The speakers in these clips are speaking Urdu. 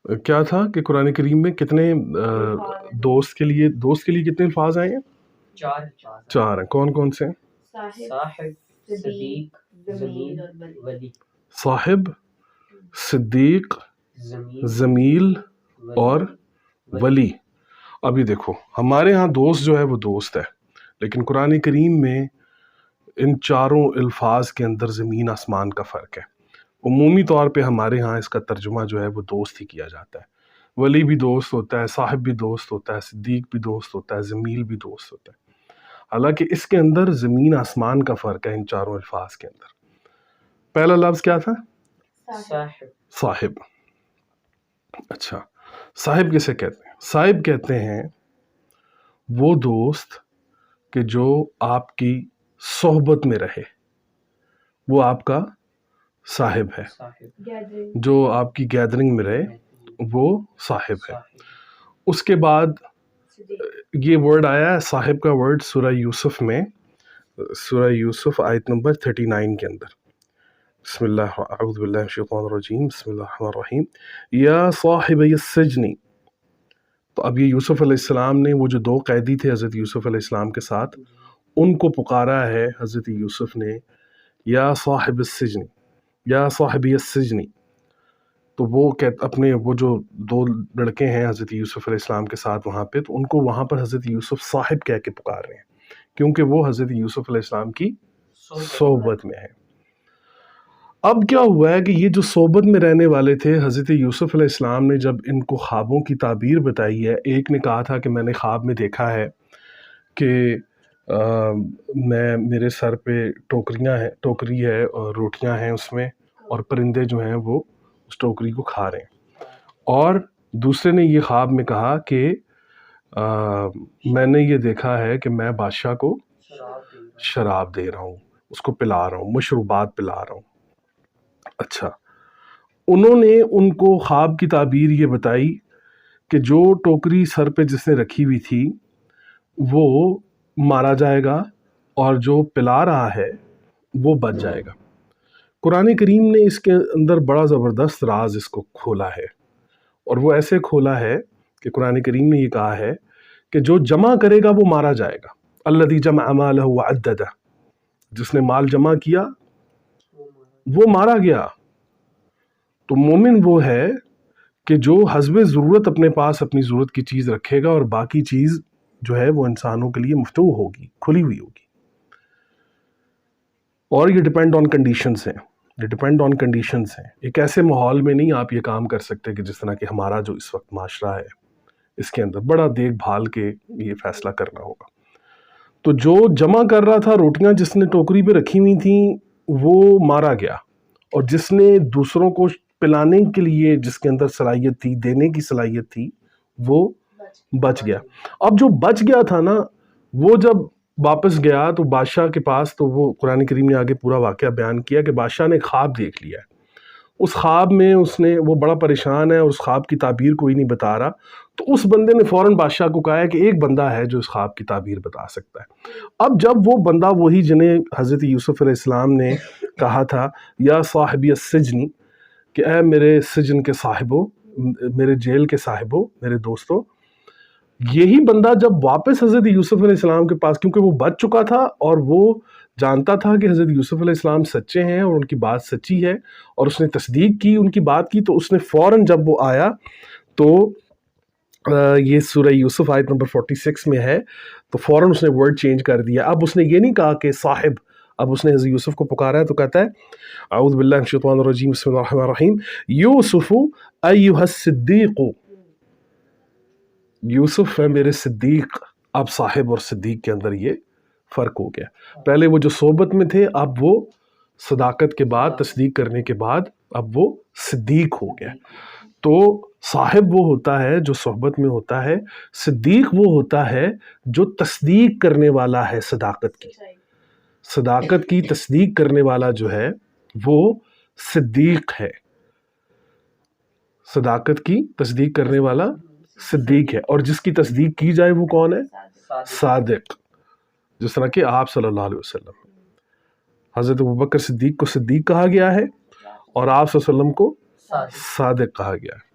کیا تھا کہ قرآن کریم میں کتنے دوست کے لیے کتنے الفاظ آئے ہیں؟ چار ہیں. کون کون سے ہیں؟ صاحب، صدیق، زمیل اور ولی. ابھی دیکھو ہمارے ہاں دوست جو ہے وہ دوست ہے، لیکن قرآن کریم میں ان چاروں الفاظ کے اندر زمین آسمان کا فرق ہے. عمومی طور پہ ہمارے ہاں اس کا ترجمہ جو ہے وہ دوست ہی کیا جاتا ہے. ولی بھی دوست ہوتا ہے، صاحب بھی دوست ہوتا ہے، صدیق بھی دوست ہوتا ہے، زمیل بھی دوست ہوتا ہے. حالانکہ اس کے اندر زمین آسمان کا فرق ہے ان چاروں الفاظ کے اندر. پہلا لفظ کیا تھا؟ صاحب. اچھا، صاحب کسے کہتے ہیں؟ صاحب کہتے ہیں وہ دوست کہ جو آپ کی صحبت میں رہے، وہ آپ کا صاحب ہے. جو آپ کی گیدرنگ میں رہے وہ صاحب ہے. اس کے بعد یہ ورڈ آیا ہے صاحب کا ورڈ سورہ یوسف میں، سورہ یوسف آیت نمبر 39 کے اندر. بسم اللہ، اعوذ باللہ من الشیطان الرجیم، بسم اللہ الرحمن الرحیم. یا صاحبی السجن. تو اب یہ یوسف علیہ السلام نے وہ جو دو قیدی تھے حضرت یوسف علیہ السلام کے ساتھ، ان کو پکارا ہے حضرت یوسف نے یا صاحب السجن، یا صاحبی السجن. تو وہ اپنے وہ جو دو لڑکے ہیں حضرت یوسف علیہ السلام کے ساتھ وہاں پہ، تو ان کو وہاں پر حضرت یوسف صاحب کہہ کے پکار رہے ہیں، کیونکہ وہ حضرت یوسف علیہ السلام کی صحبت میں ہے. اب کیا ہوا ہے کہ یہ جو صحبت میں رہنے والے تھے حضرت یوسف علیہ السلام نے جب ان کو خوابوں کی تعبیر بتائی ہے، ایک نے کہا تھا کہ میں نے خواب میں دیکھا ہے کہ میرے سر پہ ٹوکری ہے اور روٹیاں ہیں اس میں، اور پرندے جو ہیں وہ اس ٹوکری کو کھا رہے ہیں. اور دوسرے نے یہ خواب میں کہا کہ میں نے یہ دیکھا ہے کہ میں بادشاہ کو شراب دے رہا ہوں، اس کو پلا رہا ہوں، مشروبات پلا رہا ہوں. اچھا، انہوں نے ان کو خواب کی تعبیر یہ بتائی کہ جو ٹوکری سر پہ جس نے رکھی ہوئی تھی وہ مارا جائے گا، اور جو پلا رہا ہے وہ بچ جائے گا. قرآن کریم نے اس کے اندر بڑا زبردست راز اس کو کھولا ہے، اور وہ ایسے کھولا ہے کہ قرآن کریم نے یہ کہا ہے کہ جو جمع کرے گا وہ مارا جائے گا. الذی جمع مالہ وعددہ، جس نے مال جمع کیا وہ مارا گیا. تو مومن وہ ہے کہ جو حسب ضرورت اپنے پاس اپنی ضرورت کی چیز رکھے گا، اور باقی چیز جو ہے وہ انسانوں کے لیے مفتوح ہوگی، کھلی ہوئی ہوگی. اور یہ ڈیپینڈ آن کنڈیشنز ہیں، یہ ڈیپینڈ آن کنڈیشنز ہیں. ایک ایسے ماحول میں نہیں آپ یہ کام کر سکتے کہ جس طرح کہ ہمارا جو اس وقت معاشرہ ہے، اس کے اندر بڑا دیکھ بھال کے یہ فیصلہ کرنا ہوگا. تو جو جمع کر رہا تھا روٹیاں جس نے ٹوکری پہ رکھی ہوئی تھیں وہ مارا گیا، اور جس نے دوسروں کو پلانے کے لیے جس کے اندر صلاحیت تھی، دینے کی صلاحیت تھی، وہ بچ گیا. اب جو بچ گیا تھا نا، وہ جب واپس گیا تو بادشاہ کے پاس، تو وہ قرآن کریم نے آگے پورا واقعہ بیان کیا کہ بادشاہ نے خواب دیکھ لیا ہے. اس خواب میں وہ بڑا پریشان ہے، اور اس خواب کی تعبیر کوئی نہیں بتا رہا. تو اس بندے نے فوراً بادشاہ کو کہا ہے کہ ایک بندہ ہے جو اس خواب کی تعبیر بتا سکتا ہے. اب جب وہ بندہ وہی جنہیں حضرت یوسف علیہ السلام نے کہا تھا یا صاحبی السجن، کہ اے میرے سجن کے صاحبوں، میرے جیل کے صاحبوں، میرے دوستوں، یہی بندہ جب واپس حضرت یوسف علیہ السلام کے پاس، کیونکہ وہ بچ چکا تھا اور وہ جانتا تھا کہ حضرت یوسف علیہ السلام سچے ہیں اور ان کی بات سچی ہے، اور اس نے تصدیق کی ان کی بات کی، تو اس نے فوراً جب وہ آیا تو یہ سورہ یوسف آیت نمبر 46 میں ہے، تو فوراً اس نے ورڈ چینج کر دیا. اب اس نے یہ نہیں کہا کہ صاحب، اب اس نے حضرت یوسف کو پکارا ہے تو کہتا ہے اعوذ باللہ من الشیطان الرجیم، بسم اللہ الرحمن الرحیم. یوسف ایھا الصدیق، یوسف ہے میرے صدیق. اب صاحب اور صدیق کے اندر یہ فرق ہو گیا. پہلے وہ جو صحبت میں تھے، اب وہ صداقت کے بعد، تصدیق کرنے کے بعد اب وہ صدیق ہو گیا. تو صاحب وہ ہوتا ہے جو صحبت میں ہوتا ہے، صدیق وہ ہوتا ہے جو تصدیق کرنے والا ہے. صداقت کی تصدیق کرنے والا جو ہے وہ صدیق ہے. صداقت کی تصدیق کرنے والا صدیق ہے، اور جس کی تصدیق کی جائے وہ کون ہے؟ صادق. جس طرح کہ آپ صلی اللہ علیہ وسلم، حضرت ابوبکر صدیق کو صدیق کہا گیا ہے، اور آپ صلی اللہ علیہ وسلم کو صادق کہا گیا ہے.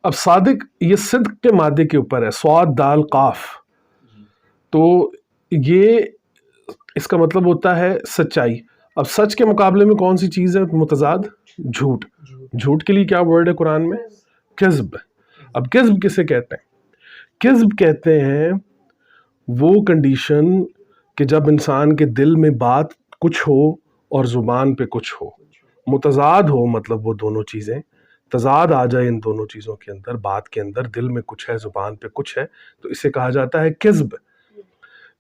اب صادق یہ صدق کے مادے کے اوپر ہے، صاد دال قاف، تو یہ اس کا مطلب ہوتا ہے سچائی. اب سچ کے مقابلے میں کون سی چیز ہے متضاد؟ جھوٹ. جھوٹ کے لیے کیا ورڈ ہے قرآن میں؟ کذب. اب کذب کسے کہتے ہیں؟ کذب کہتے ہیں وہ کنڈیشن کہ جب انسان کے دل میں بات کچھ ہو اور زبان پہ کچھ ہو، متضاد ہو، مطلب وہ دونوں چیزیں تضاد آ جائے ان دونوں چیزوں کے اندر، بات کے اندر دل میں کچھ ہے زبان پہ کچھ ہے، تو اسے کہا جاتا ہے کذب.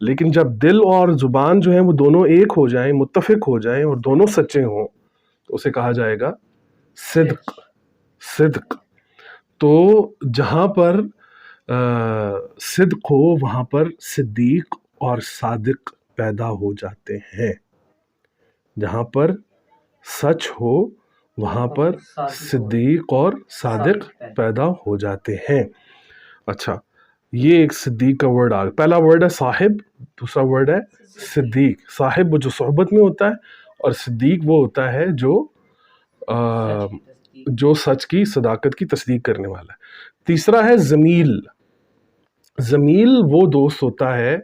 لیکن جب دل اور زبان جو ہیں وہ دونوں ایک ہو جائیں، متفق ہو جائیں اور دونوں سچے ہوں تو اسے کہا جائے گا صدق. صدق. تو جہاں پر صدق ہو وہاں پر صدیق اور صادق پیدا ہو جاتے ہیں. جہاں پر سچ ہو وہاں پر صدیق اور صادق پیدا ہو جاتے ہیں. اچھا، یہ ایک صدیق کا ورڈ آ گیا. پہلا ورڈ ہے صاحب، دوسرا ورڈ ہے صدیق. صاحب وہ جو صحبت میں ہوتا ہے، اور صدیق وہ ہوتا ہے جو سچ کی صداقت کی تصدیق کرنے والا ہے. تیسرا ہے زمیل. زمیل وہ دوست ہوتا ہے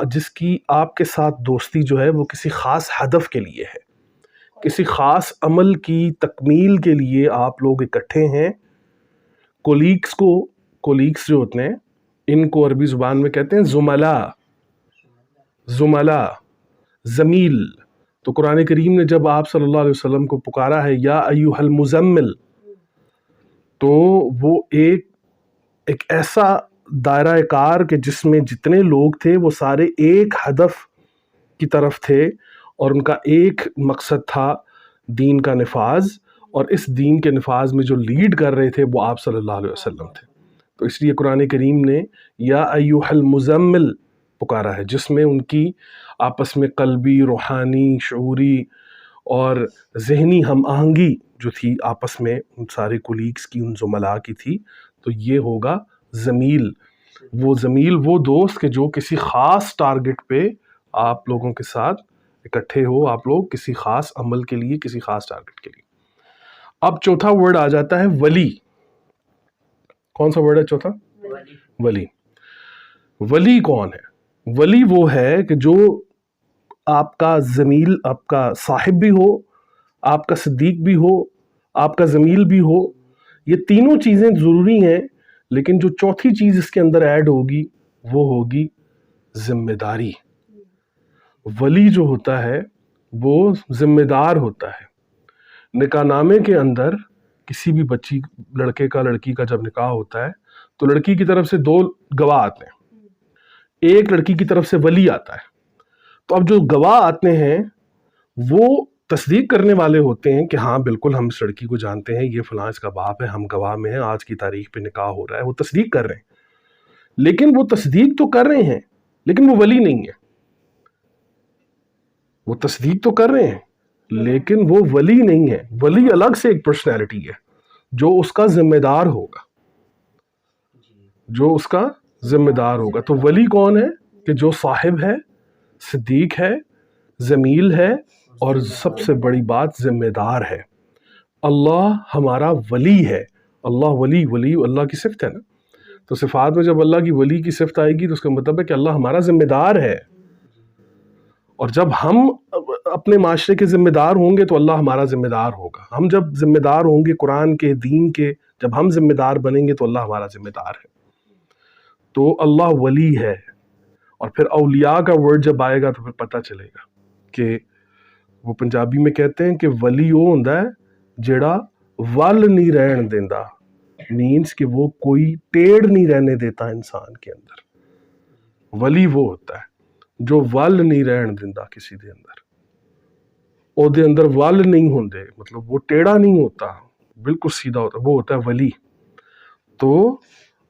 جس کی آپ کے ساتھ دوستی جو ہے وہ کسی خاص ہدف کے لیے ہے، کسی خاص عمل کی تکمیل کے لیے آپ لوگ اکٹھے ہیں. کولیگس جو ہوتے ہیں ان کو عربی زبان میں کہتے ہیں زملاء. زمیل. تو قرآن کریم نے جب آپ صلی اللہ علیہ وسلم کو پکارا ہے یا ایھا المزمل، تو وہ ایک ایسا دائرہ کار کہ جس میں جتنے لوگ تھے وہ سارے ایک ہدف کی طرف تھے، اور ان کا ایک مقصد تھا دین کا نفاذ، اور اس دین کے نفاذ میں جو لیڈ کر رہے تھے وہ آپ صلی اللہ علیہ وسلم تھے. تو اس لیے قرآن کریم نے یا ایھا المزمل پکارا ہے، جس میں ان کی آپس میں قلبی، روحانی، شعوری اور ذہنی ہم آہنگی جو تھی آپس میں ان سارے کولیگس کی، ان زملاء کی تھی. تو یہ ہوگا زمیل. وہ دوست کہ جو کسی خاص ٹارگٹ پہ آپ لوگوں کے ساتھ اکٹھے ہو، آپ لوگ کسی خاص عمل کے لیے، کسی خاص ٹارگٹ کے لیے. اب چوتھا ورڈ آ جاتا ہے ولی. کون سا ورڈ ہے چوتھا؟ ولی. ولی کون ہے؟ ولی وہ ہے کہ جو آپ کا زمیل، آپ کا صاحب بھی ہو، آپ کا صدیق بھی ہو، آپ کا زمیل بھی ہو. یہ تینوں چیزیں ضروری ہیں، لیکن جو چوتھی چیز اس کے اندر ایڈ ہوگی وہ ہوگی ذمہ داری. ولی جو ہوتا ہے وہ ذمہ دار ہوتا ہے. نکاح نامے کے اندر کسی بھی لڑکے کا لڑکی کا جب نکاح ہوتا ہے تو لڑکی کی طرف سے 2 گواہ آتے ہیں، ایک لڑکی کی طرف سے ولی آتا ہے. تو اب جو گواہ آتے ہیں وہ تصدیق کرنے والے ہوتے ہیں کہ ہاں بالکل ہم اس لڑکی کو جانتے ہیں، یہ فلاں اس کا باپ ہے، ہم گواہ میں ہیں، آج کی تاریخ پہ نکاح ہو رہا ہے. وہ تصدیق کر رہے ہیں، لیکن وہ تصدیق تو کر رہے ہیں لیکن وہ ولی نہیں ہے. وہ تصدیق تو کر رہے ہیں لیکن وہ ولی نہیں ہے. ولی الگ سے ایک پرسنالٹی ہے جو اس کا ذمہ دار ہوگا. تو ولی کون ہے؟ کہ جو صاحب ہے، صدیق ہے، زمیل ہے، اور سب سے بڑی بات ذمہ دار ہے. اللہ ہمارا ولی ہے. اللہ ولی اللہ کی صفت ہے نا. تو صفات میں جب اللہ کی ولی کی صفت آئے گی تو اس کا مطلب ہے کہ اللہ ہمارا ذمہ دار ہے. اور جب ہم اپنے معاشرے کے ذمہ دار ہوں گے تو اللہ ہمارا ذمہ دار ہوگا. ہم جب ذمہ دار ہوں گے قرآن کے، دین کے، جب ہم ذمہ دار بنیں گے تو اللہ ہمارا ذمہ دار ہے. تو اللہ ولی ہے. اور پھر اولیاء کا ورڈ جب آئے گا تو پھر پتہ چلے گا کہ وہ پنجابی میں کہتے ہیں کہ ولی وہ ہوندا ہے جیڑا ول نہیں رہن دیندا. مینس کہ وہ کوئی ٹیڑھ نہیں رہنے دیتا انسان کے اندر. ولی وہ ہوتا ہے جو ول نہیں رہن دیندا کسی دے اندر. او دے اندر ول نہیں ہوندے، مطلب وہ ٹیڑھا نہیں ہوتا، بالکل سیدھا ہوتا، وہ ہوتا ہے ولی. تو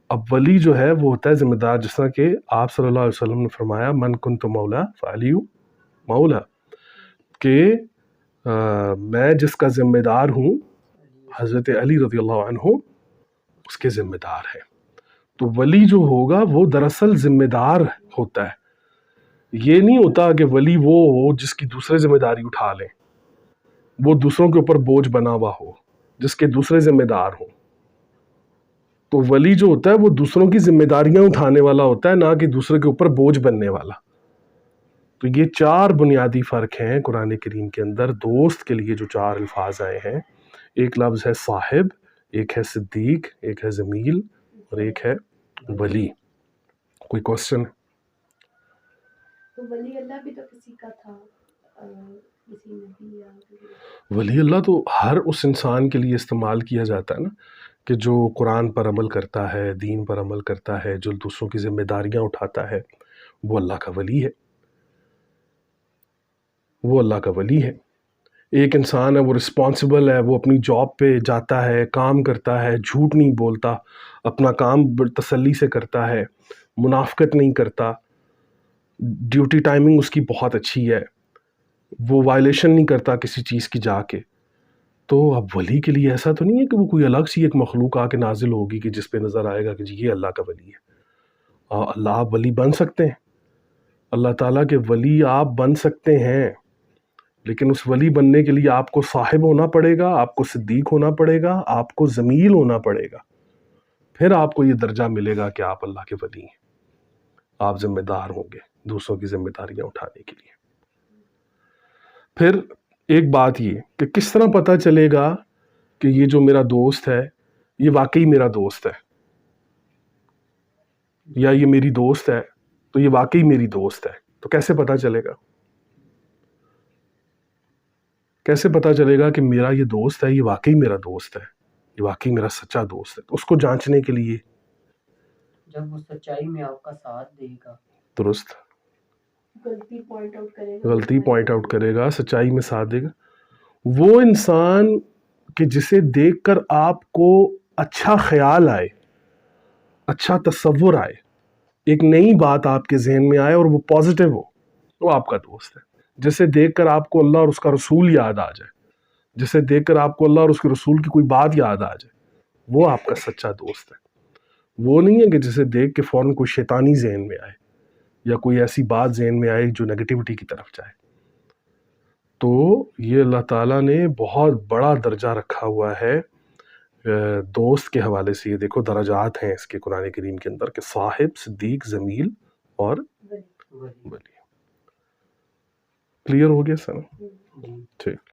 اب ولی جو ہے وہ ہوتا ہے ذمہ دار. جس طرح کہ آپ صلی اللہ علیہ وسلم نے فرمایا من کنت مولا فعلی مولا، کہ میں جس کا ذمہ دار ہوں، حضرت علی رضی اللہ عنہ اس کے ذمہ دار ہے. تو ولی جو ہوگا وہ دراصل ذمہ دار ہوتا ہے. یہ نہیں ہوتا کہ ولی وہ ہو جس کی دوسرے ذمہ داری اٹھا لیں، وہ دوسروں کے اوپر بوجھ بنا ہوا ہو. جس کے دوسرے ذمہ دار ہوں. تو ولی جو ہوتا ہے وہ دوسروں کی ذمہ داریاں اٹھانے والا ہوتا ہے، نہ کہ دوسرے کے اوپر بوجھ بننے والا. تو یہ 4 بنیادی فرق ہیں قرآن کریم کے اندر. دوست کے لیے جو 4 الفاظ آئے ہیں، ایک لفظ ہے صاحب، ایک ہے صدیق، ایک ہے زمیل اور ایک ہے ولی. کوئی کوشچن؟ تو ولی اللہ بھی تو کسی کا تھا، کسی نبی یا ولی اللہ تو ہر اس انسان کے لیے استعمال کیا جاتا ہے نا، کہ جو قرآن پر عمل کرتا ہے، دین پر عمل کرتا ہے، جو دوسروں کی ذمہ داریاں اٹھاتا ہے، وہ اللہ کا ولی ہے. وہ اللہ کا ولی ہے. ایک انسان ہے، وہ رسپانسبل ہے، وہ اپنی جاب پہ جاتا ہے، کام کرتا ہے، جھوٹ نہیں بولتا، اپنا کام تسلی سے کرتا ہے، منافقت نہیں کرتا، ڈیوٹی ٹائمنگ اس کی بہت اچھی ہے، وہ وائلیشن نہیں کرتا کسی چیز کی جا کے. تو اب ولی کے لیے ایسا تو نہیں ہے کہ وہ کوئی الگ سی ایک مخلوق آ کے نازل ہوگی کہ جس پہ نظر آئے گا کہ جی یہ اللہ کا ولی ہے. اللہ آپ ولی بن سکتے ہیں، اللہ تعالیٰ کے ولی آپ بن سکتے ہیں، لیکن اس ولی بننے کے لیے آپ کو صاحب ہونا پڑے گا، آپ کو صدیق ہونا پڑے گا، آپ کو زمیل ہونا پڑے گا. پھر آپ کو یہ درجہ ملے گا کہ آپ اللہ کے ولی ہیں، آپ ذمہ دار ہوں گے دوسروں کی ذمہ داریاں اٹھانے کے لیے. پھر ایک بات یہ کہ کس طرح پتہ چلے گا کہ یہ جو میرا دوست ہے یہ واقعی میرا دوست ہے، یا یہ میری دوست ہے تو یہ واقعی میری دوست ہے. تو کیسے پتہ چلے گا؟ کیسے پتہ چلے گا کہ میرا یہ دوست ہے، یہ واقعی میرا دوست ہے، یہ واقعی میرا سچا دوست ہے؟ تو اس کو جانچنے کے لیے جب وہ سچائی میں آپ کا ساتھ دے گا، درست غلطی پوائنٹ آؤٹ کرے گا، غلطی پوائنٹ آؤٹ کرے گا، سچائی میں ساتھ دے گا، وہ انسان کہ جسے دیکھ کر آپ کو اچھا خیال آئے، اچھا تصور آئے، ایک نئی بات آپ کے ذہن میں آئے اور وہ پازیٹیو ہو، وہ آپ کا دوست ہے. جسے دیکھ کر آپ کو اللہ اور اس کا رسول یاد آ جائے، جسے دیکھ کر آپ کو اللہ اور اس کے رسول کی کوئی بات یاد آ جائے، وہ آپ کا سچا دوست ہے. وہ نہیں ہے کہ جسے دیکھ کے فوراً کوئی شیطانی ذہن میں آئے یا کوئی ایسی بات ذہن میں آئے جو نیگیٹیوٹی کی طرف جائے. تو یہ اللہ تعالیٰ نے بہت بڑا درجہ رکھا ہوا ہے دوست کے حوالے سے. یہ دیکھو درجات ہیں اس کے قرآن کریم کے اندر کہ صاحب، صدیق، زمیل اور ولی. کلیئر ہو گیا سر؟ ٹھیک.